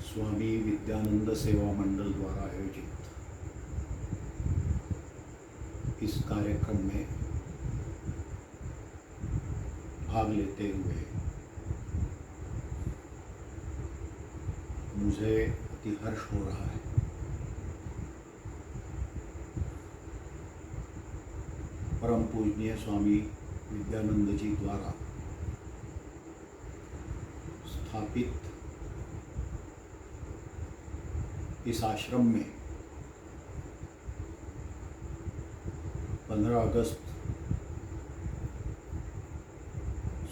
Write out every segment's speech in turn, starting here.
स्वामी विद्यानंद सेवा मंडल द्वारा आयोजित इस कार्यक्रम में भाग लेते हुए मुझे अति हर्ष हो रहा है। परम पूजनीय स्वामी विद्यानंद जी द्वारा स्थापित इस आश्रम में 15 अगस्त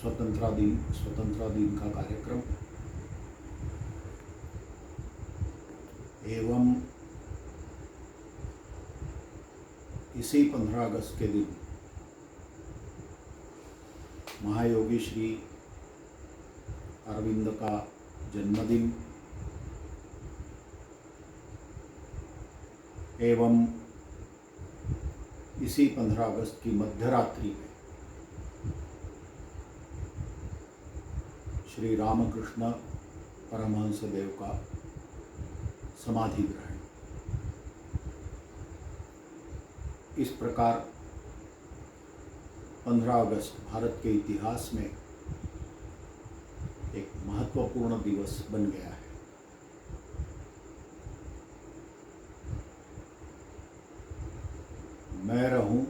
स्वतंत्रता दिन का कार्यक्रम एवं इसी 15 अगस्त के दिन महायोगी श्री अरविंद का जन्मदिन एवं इसी 15 अगस्त की मध्यरात्रि में श्री रामकृष्ण परमहंस देव का समाधि ग्रहण। इस प्रकार 15 अगस्त भारत के इतिहास में एक महत्वपूर्ण दिवस बन गया है। मैं रहूं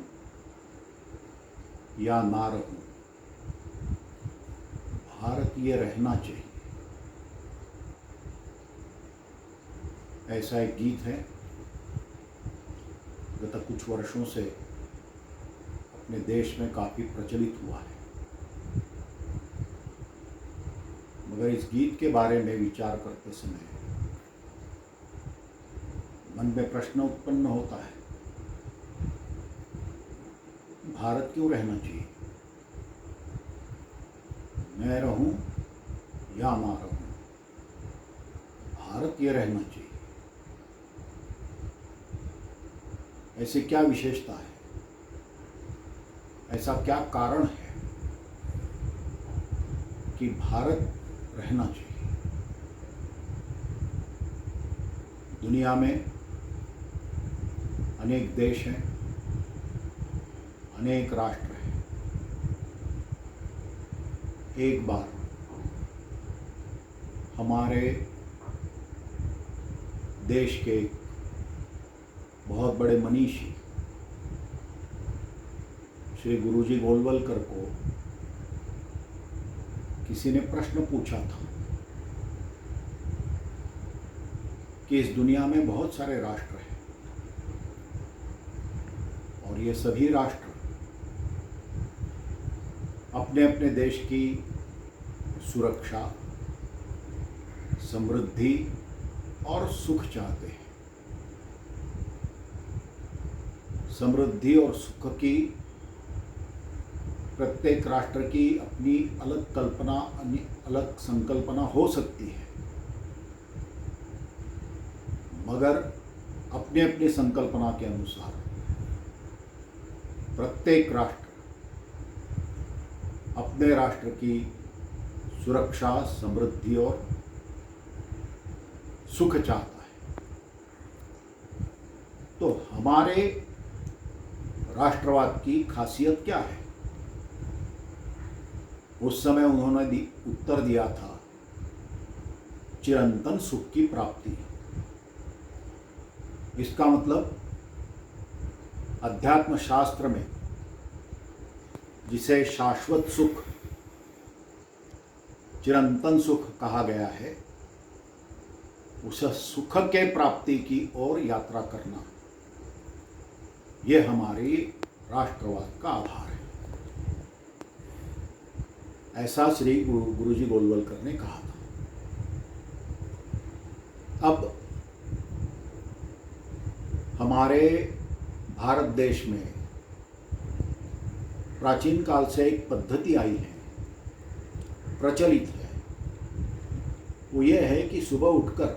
या ना रहूं, भारतीय रहना चाहिए, ऐसा एक गीत है। गत कुछ वर्षों से अपने देश में काफ़ी प्रचलित हुआ है, मगर इस गीत के बारे में विचार करते समय मन में प्रश्न उत्पन्न होता है, भारत क्यों रहना चाहिए? मैं रहूं या ना रहूं, भारत ये रहना चाहिए। ऐसे क्या विशेषता है, ऐसा क्या कारण है कि भारत रहना चाहिए? दुनिया में अनेक देश हैं, अनेक राष्ट्र हैं। एक बार हमारे देश के बहुत बड़े मनीषी श्री गुरुजी गोलवलकर को किसी ने प्रश्न पूछा था कि इस दुनिया में बहुत सारे राष्ट्र हैं और ये सभी राष्ट्र अपने अपने देश की सुरक्षा, समृद्धि और सुख चाहते हैं। समृद्धि और सुख की प्रत्येक राष्ट्र की अपनी अलग कल्पना, अलग संकल्पना हो सकती है, मगर अपने अपनी संकल्पना के अनुसार प्रत्येक राष्ट्र अपने राष्ट्र की सुरक्षा, समृद्धि और सुख चाहता है। तो हमारे राष्ट्रवाद की खासियत क्या है? उस समय उन्होंने उत्तर दिया था, चिरंतन सुख की प्राप्ति। इसका मतलब अध्यात्म शास्त्र में जिसे शाश्वत सुख, चिरंतन सुख कहा गया है, उस सुख के प्राप्ति की ओर यात्रा करना, यह हमारी राष्ट्रवाद का आधार है। ऐसा श्री गुरुजी गोलवलकर ने कहा था। अब हमारे भारत देश में प्राचीन काल से एक पद्धति आई है, प्रचलित है। वो ये है कि सुबह उठकर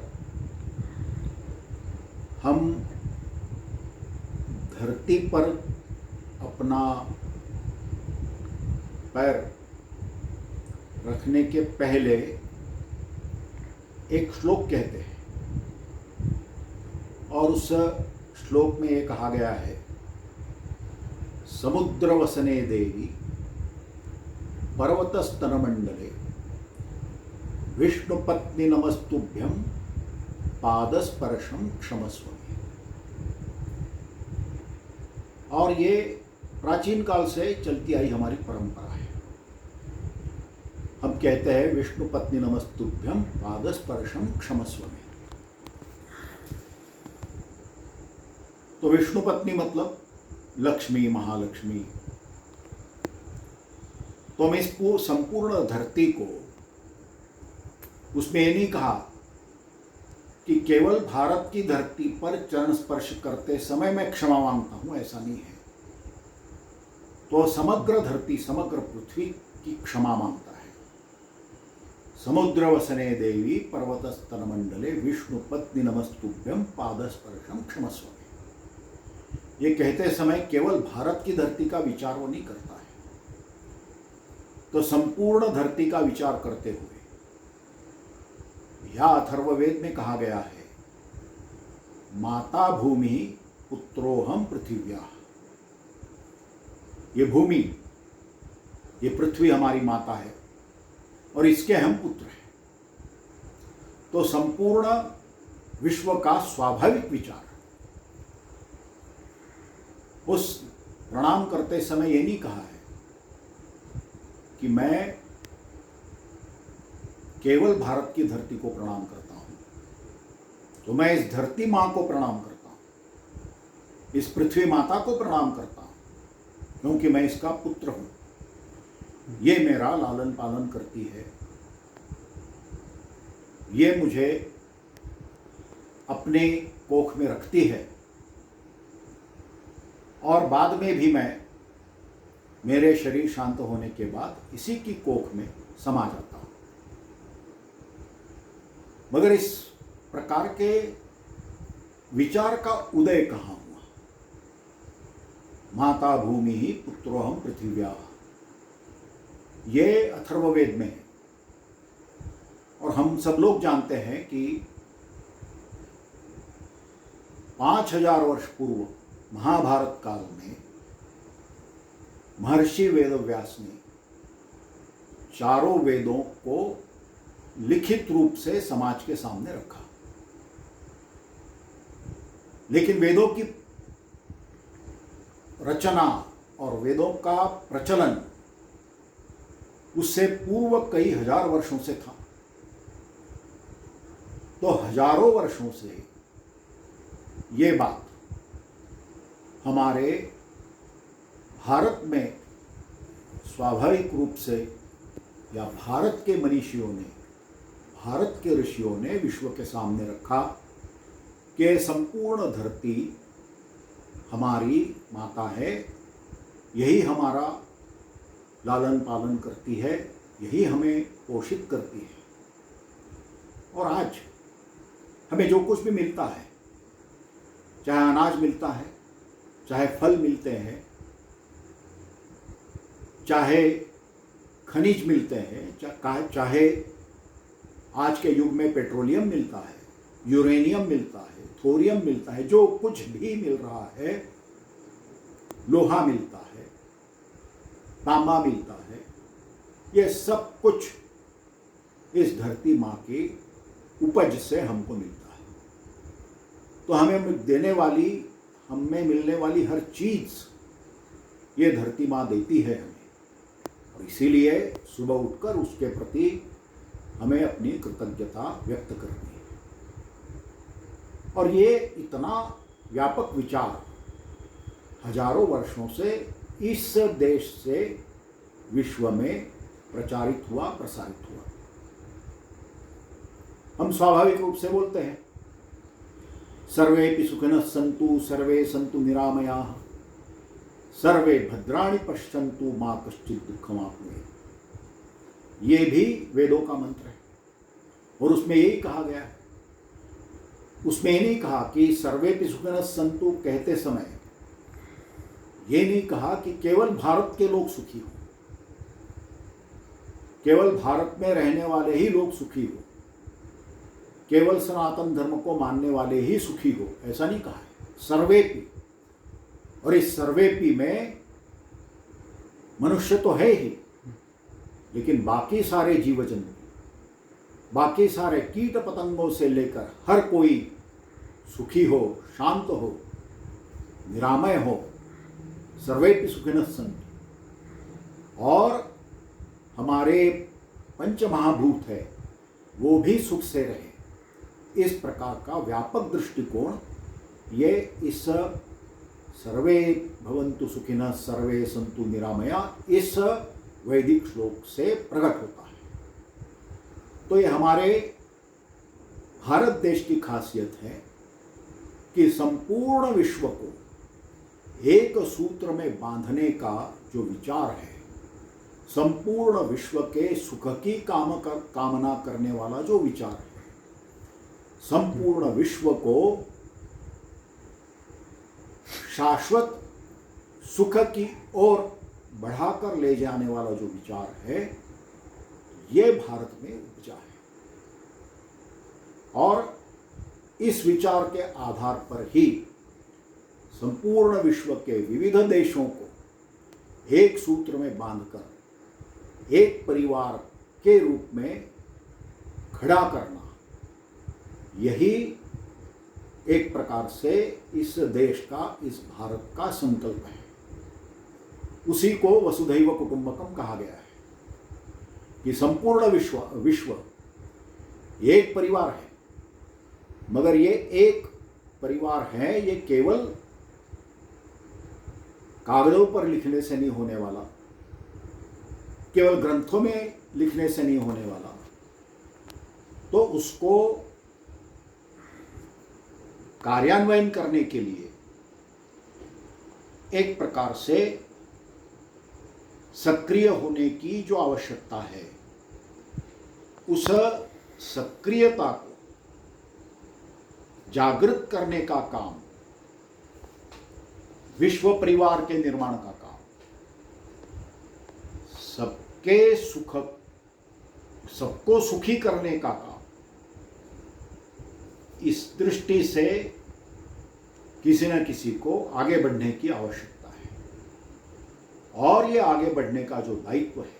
हम धरती पर अपना पैर रखने के पहले एक श्लोक कहते हैं और उस श्लोक में ये कहा गया है, समुद्रवसने देवी पर्वतस्तनमंडले विष्णुपत्नी नमस्तुभ्यं पादस्पर्शम क्षमस्व। और ये प्राचीन काल से चलती आई हमारी परंपरा है। हम कहते हैं विष्णुपत्नी नमस्तुभ्यं पादस्पर्शम क्षमस्व में। तो विष्णुपत्नी मतलब लक्ष्मी, महालक्ष्मी। तो हम इस संपूर्ण धरती को, उसमें ये नहीं कहा कि केवल भारत की धरती पर चरण स्पर्श करते समय मैं क्षमा मांगता हूं, ऐसा नहीं है। तो समग्र धरती, समग्र पृथ्वी की क्षमा मांगता है। समुद्रवसने देवी पर्वतस्तनमंडले विष्णुपत्नी नमस्तुभ्यं पादस्पर्शम क्षमस्व। ये कहते समय केवल भारत की धरती का विचार वो नहीं करता है, तो संपूर्ण धरती का विचार करते हुए यह अथर्ववेद में कहा गया है, माता भूमि पुत्रोहम पृथिव्या। ये भूमि, ये पृथ्वी हमारी माता है और इसके हम पुत्र हैं। तो संपूर्ण विश्व का स्वाभाविक विचार, उस प्रणाम करते समय ये नहीं कहा है कि मैं केवल भारत की धरती को प्रणाम करता हूं, तो मैं इस धरती मां को प्रणाम करता हूं, इस पृथ्वी माता को प्रणाम करता हूं, क्योंकि मैं इसका पुत्र हूं। ये मेरा लालन पालन करती है, ये मुझे अपने कोख में रखती है और बाद में भी मैं, मेरे शरीर शांत होने के बाद इसी की कोख में समा जाता हूं। मगर इस प्रकार के विचार का उदय कहाँ हुआ? माता भूमि ही पुत्रोहम पृथिव्या, ये अथर्ववेद में है। और हम सब लोग जानते हैं कि 5000 वर्ष पूर्व महाभारत काल में महर्षि वेदव्यास ने चारों वेदों को लिखित रूप से समाज के सामने रखा। लेकिन वेदों की रचना और वेदों का प्रचलन उससे पूर्व कई हजार वर्षों से था। तो हजारों वर्षों से ये बात हमारे भारत में स्वाभाविक रूप से, या भारत के मनीषियों ने, भारत के ऋषियों ने विश्व के सामने रखा कि संपूर्ण धरती हमारी माता है, यही हमारा लालन पालन करती है, यही हमें पोषित करती है। और आज हमें जो कुछ भी मिलता है, चाहे अनाज मिलता है, चाहे फल मिलते हैं, चाहे खनिज मिलते हैं, चाहे आज के युग में पेट्रोलियम मिलता है, यूरेनियम मिलता है, थोरियम मिलता है, जो कुछ भी मिल रहा है, लोहा मिलता है, तांबा मिलता है, ये सब कुछ इस धरती माँ की उपज से हमको मिलता है। तो हमें देने वाली, हमें मिलने वाली हर चीज ये धरती माँ देती है हमें, और इसीलिए सुबह उठकर उसके प्रति हमें अपनी कृतज्ञता व्यक्त करनी है। और ये इतना व्यापक विचार हजारों वर्षों से इस देश से विश्व में प्रचारित हुआ, प्रसारित हुआ। हम स्वाभाविक रूप से बोलते हैं, सर्वेपि सुखिनः सन्तु सर्वे सन्तु निरामयाः सर्वे भद्राणि पश्यन्तु मा कश्चित् दुःखमाप्नुयात्। ये भी वेदों का मंत्र है और उसमें यही कहा गया है। उसमें ये नहीं कहा कि सर्वेपि सुखिनः सन्तु कहते समय ये नहीं कहा कि केवल भारत के लोग सुखी हो, केवल भारत में रहने वाले ही लोग सुखी हो। केवल सनातन धर्म को मानने वाले ही सुखी हो, ऐसा नहीं कहा है। सर्वेपि, और इस सर्वेपि में मनुष्य तो है ही, लेकिन बाकी सारे जीव जंतु, बाकी सारे कीट पतंगों से लेकर हर कोई सुखी हो, शांत हो, निरामय हो। सर्वेपि सुखिनः सन्तु। और हमारे पंच महाभूत है वो भी सुख से रहे, इस प्रकार का व्यापक दृष्टिकोण ये इस सर्वे भवन्तु सुखिनः सर्वे सन्तु निरामया इस वैदिक श्लोक से प्रकट होता है। तो ये हमारे भारत देश की खासियत है कि संपूर्ण विश्व को एक सूत्र में बांधने का जो विचार है, संपूर्ण विश्व के सुख की कामना करने वाला जो विचार है, संपूर्ण विश्व को शाश्वत सुख की ओर बढ़ाकर ले जाने वाला जो विचार है, ये भारत में उपजा है। और इस विचार के आधार पर ही संपूर्ण विश्व के विविध देशों को एक सूत्र में बांधकर एक परिवार के रूप में खड़ा करना, यही एक प्रकार से इस देश का, इस भारत का संकल्प है। उसी को वसुधैव कुटुंबकम कहा गया है कि संपूर्ण विश्व एक परिवार है, मगर ये एक परिवार है, ये केवल कागजों पर लिखने से नहीं होने वाला, केवल ग्रंथों में लिखने से नहीं होने वाला। तो उसको कार्यान्वयन करने के लिए एक प्रकार से सक्रिय होने की जो आवश्यकता है, उस सक्रियता को जागृत करने का काम, विश्व परिवार के निर्माण का काम, सबके सुख, सबको सुखी करने का काम, इस दृष्टि से किसी न किसी को आगे बढ़ने की आवश्यकता है। और ये आगे बढ़ने का जो दायित्व है,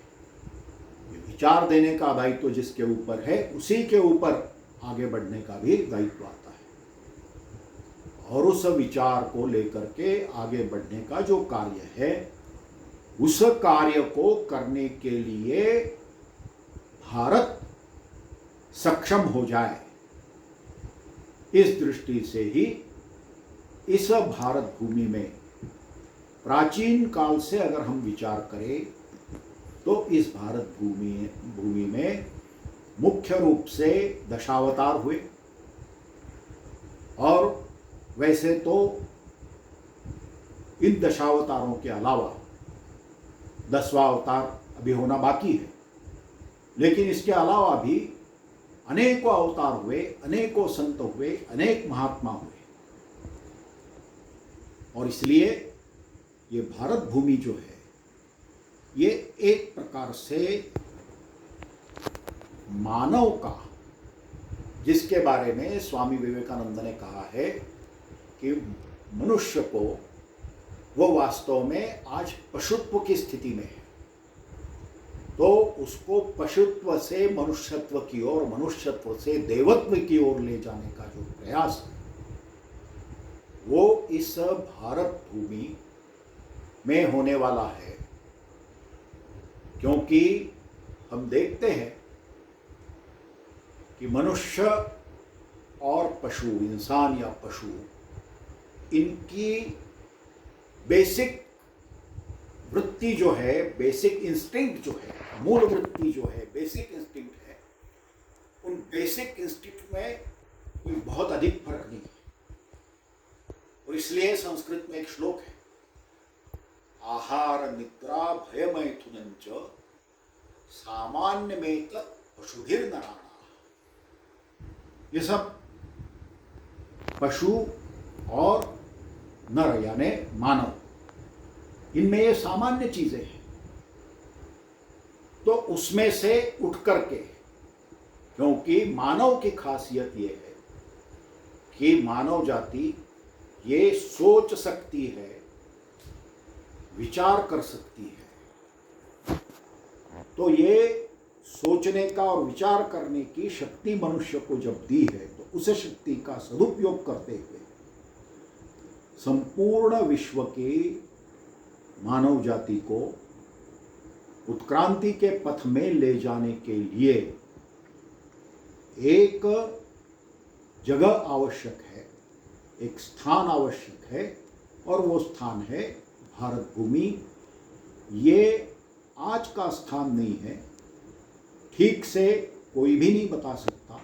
ये विचार देने का दायित्व जिसके ऊपर है, उसी के ऊपर आगे बढ़ने का भी दायित्व आता है। और उस विचार को लेकर के आगे बढ़ने का जो कार्य है, उस कार्य को करने के लिए भारत सक्षम हो जाए, इस दृष्टि से ही इस भारत भूमि में प्राचीन काल से अगर हम विचार करें तो इस भारत भूमि में मुख्य रूप से दशावतार हुए। और वैसे तो इन दशावतारों के अलावा 10वां अवतार अभी होना बाकी है, लेकिन इसके अलावा भी अनेकों अवतार हुए, अनेकों संत हुए, अनेक महात्मा हुए। और इसलिए ये भारत भूमि जो है, ये एक प्रकार से मानव का, जिसके बारे में स्वामी विवेकानंद ने कहा है कि मनुष्य को वो वास्तव में आज पशुत्व की स्थिति में है, तो उसको पशुत्व से मनुष्यत्व की ओर, मनुष्यत्व से देवत्व की ओर ले जाने का जो प्रयास है, वो इस भारत भूमि में होने वाला है। क्योंकि हम देखते हैं कि मनुष्य और पशु, इंसान या पशु, इनकी बेसिक वृत्ति जो है, बेसिक इंस्टिंक्ट जो है, मूल वृत्ति जो है, बेसिक इंस्टिंक्ट है, उन बेसिक इंस्टिंक्ट में कोई बहुत अधिक फर्क नहीं है। और इसलिए संस्कृत में एक श्लोक है, आहार निद्रा भय मैथुनंच सामान्य में पशुभिर नराणा। ये सब पशु और नर यानी मानव, इनमें ये सामान्य चीजें हैं। तो उसमें से उठ करके क्योंकि मानव की खासियत ये है कि मानव जाति ये सोच सकती है, विचार कर सकती है। तो ये सोचने का और विचार करने की शक्ति मनुष्य को जब दी है, तो उस शक्ति का सदुपयोग करते हुए संपूर्ण विश्व की मानव जाति को उत्क्रांति के पथ में ले जाने के लिए एक जगह आवश्यक है, एक स्थान आवश्यक है, और वो स्थान है भारत भूमि। ये आज का स्थान नहीं है, ठीक से कोई भी नहीं बता सकता,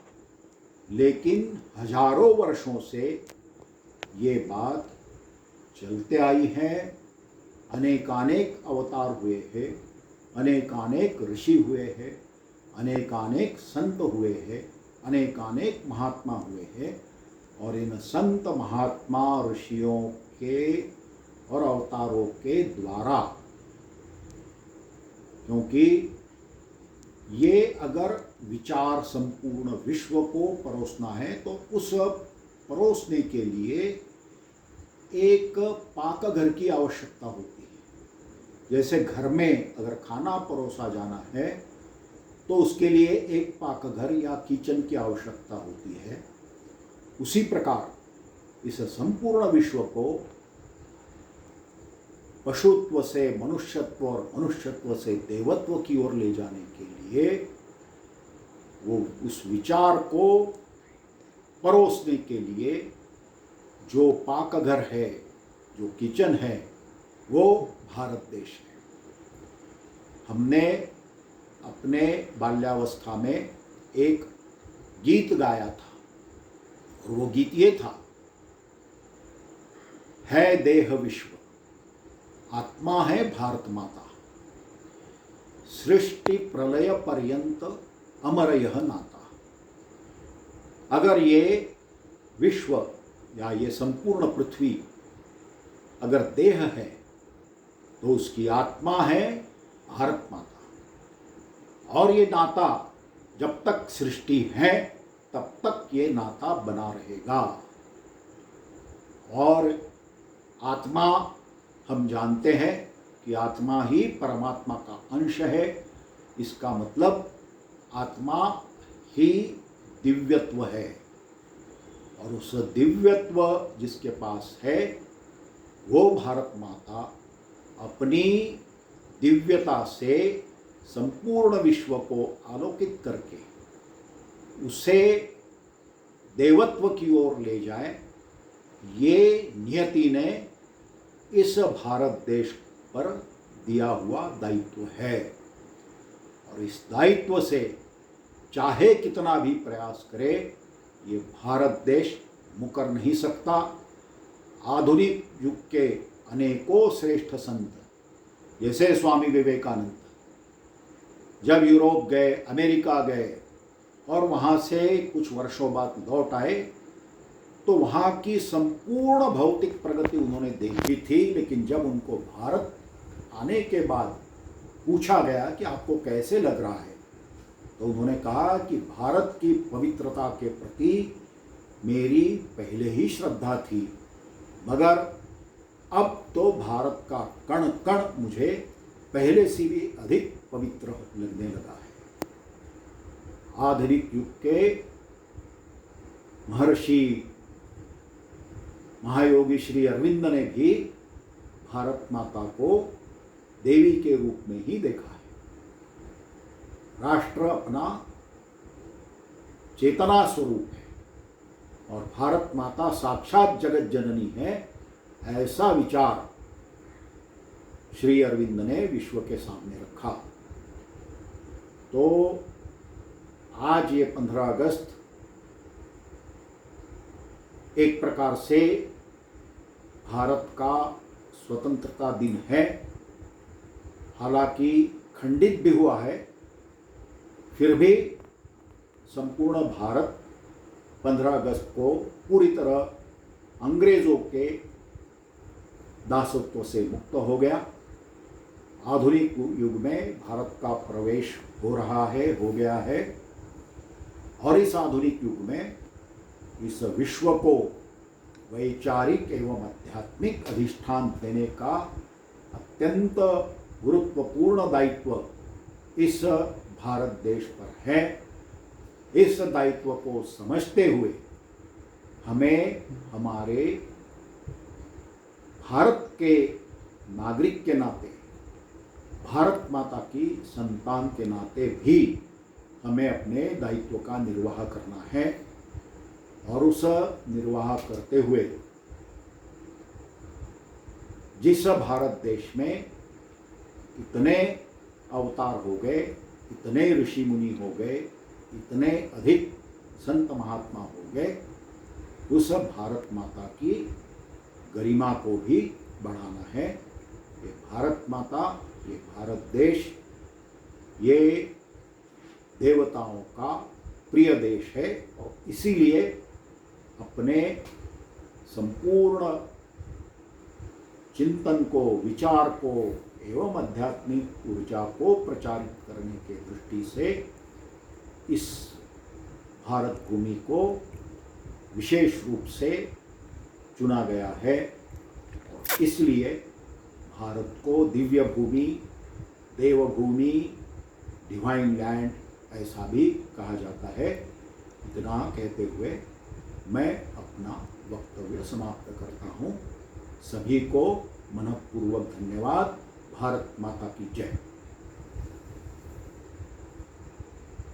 लेकिन हजारों वर्षों से ये बात चलते आई है। अनेकानेक अवतार हुए हैं, अनेकानेक ऋषि हुए हैं, अनेकानेक संत हुए हैं, अनेकानेक महात्मा हुए हैं, और इन संत महात्मा ऋषियों के और अवतारों के द्वारा, क्योंकि ये अगर विचार संपूर्ण विश्व को परोसना है, तो उस परोसने के लिए एक पाकघर की आवश्यकता होती है। जैसे घर में अगर खाना परोसा जाना है, तो उसके लिए एक पाकघर या किचन की आवश्यकता होती है। उसी प्रकार इस संपूर्ण विश्व को पशुत्व से मनुष्यत्व और मनुष्यत्व से देवत्व की ओर ले जाने के लिए वो उस विचार को परोसने के लिए जो पाकघर है, जो किचन है, वो भारत देश है। हमने अपने बाल्यावस्था में एक गीत गाया था, और वो गीत ये था, है देह विश्व, आत्मा है भारत माता, सृष्टि प्रलय पर्यंत अमर यह नाता। अगर ये विश्व या ये संपूर्ण पृथ्वी अगर देह है, तो उसकी आत्मा है भारत माता, और ये नाता जब तक सृष्टि है तब तक ये नाता बना रहेगा। और आत्मा, हम जानते हैं कि आत्मा ही परमात्मा का अंश है। इसका मतलब आत्मा ही दिव्यत्व है, और उस दिव्यत्व जिसके पास है, वो भारत माता अपनी दिव्यता से संपूर्ण विश्व को आलोकित करके उसे देवत्व की ओर ले जाए, ये नियति ने इस भारत देश पर दिया हुआ दायित्व है। और इस दायित्व से चाहे कितना भी प्रयास करे, ये भारत देश मुकर नहीं सकता। आधुनिक युग के अनेकों श्रेष्ठ संत, जैसे स्वामी विवेकानंद, जब यूरोप गए, अमेरिका गए और वहाँ से कुछ वर्षों बाद लौट आए, तो वहाँ की संपूर्ण भौतिक प्रगति उन्होंने देखी थी। लेकिन जब उनको भारत आने के बाद पूछा गया कि आपको कैसे लग रहा है, तो उन्होंने कहा कि भारत की पवित्रता के प्रति मेरी पहले ही श्रद्धा थी, मगर अब तो भारत का कण कण मुझे पहले से भी अधिक पवित्र लगने लगा है। आधुनिक युग के महर्षि महायोगी श्री अरविंद ने भी भारत माता को देवी के रूप में ही देखा है। राष्ट्र अपना चेतना स्वरूप है, और भारत माता साक्षात जगत जननी है, ऐसा विचार श्री अरविंद ने विश्व के सामने रखा। तो आज ये 15 अगस्त एक प्रकार से भारत का स्वतंत्रता दिन है। हालांकि खंडित भी हुआ है, फिर भी संपूर्ण भारत 15 अगस्त को पूरी तरह अंग्रेजों के दासत्व से मुक्त हो गया। आधुनिक युग में भारत का प्रवेश हो रहा है, हो गया है। और इस आधुनिक युग में इस विश्व को वैचारिक एवं आध्यात्मिक अधिष्ठान देने का अत्यंत गुरुत्वपूर्ण दायित्व इस भारत देश पर है। इस दायित्व को समझते हुए हमें हमारे भारत के नागरिक के नाते, भारत माता की संतान के नाते भी हमें अपने दायित्व का निर्वाह करना है। और उस निर्वाह करते हुए जिस भारत देश में इतने अवतार हो गए, इतने ऋषि मुनि हो गए, इतने अधिक संत महात्मा हो गए, उस भारत माता की गरिमा को भी बढ़ाना है। ये भारत माता, ये भारत देश, ये देवताओं का प्रिय देश है और इसीलिए अपने संपूर्ण चिंतन को, विचार को एवं आध्यात्मिक ऊर्जा को प्रचारित करने के दृष्टि से इस भारत भूमि को विशेष रूप से चुना गया है। और इसलिए भारत को दिव्य भूमि, देवभूमि, डिवाइन लैंड ऐसा भी कहा जाता है। इतना कहते हुए मैं अपना वक्तव्य समाप्त करता हूँ। सभी को मनपूर्वक धन्यवाद। भारत माता की जय।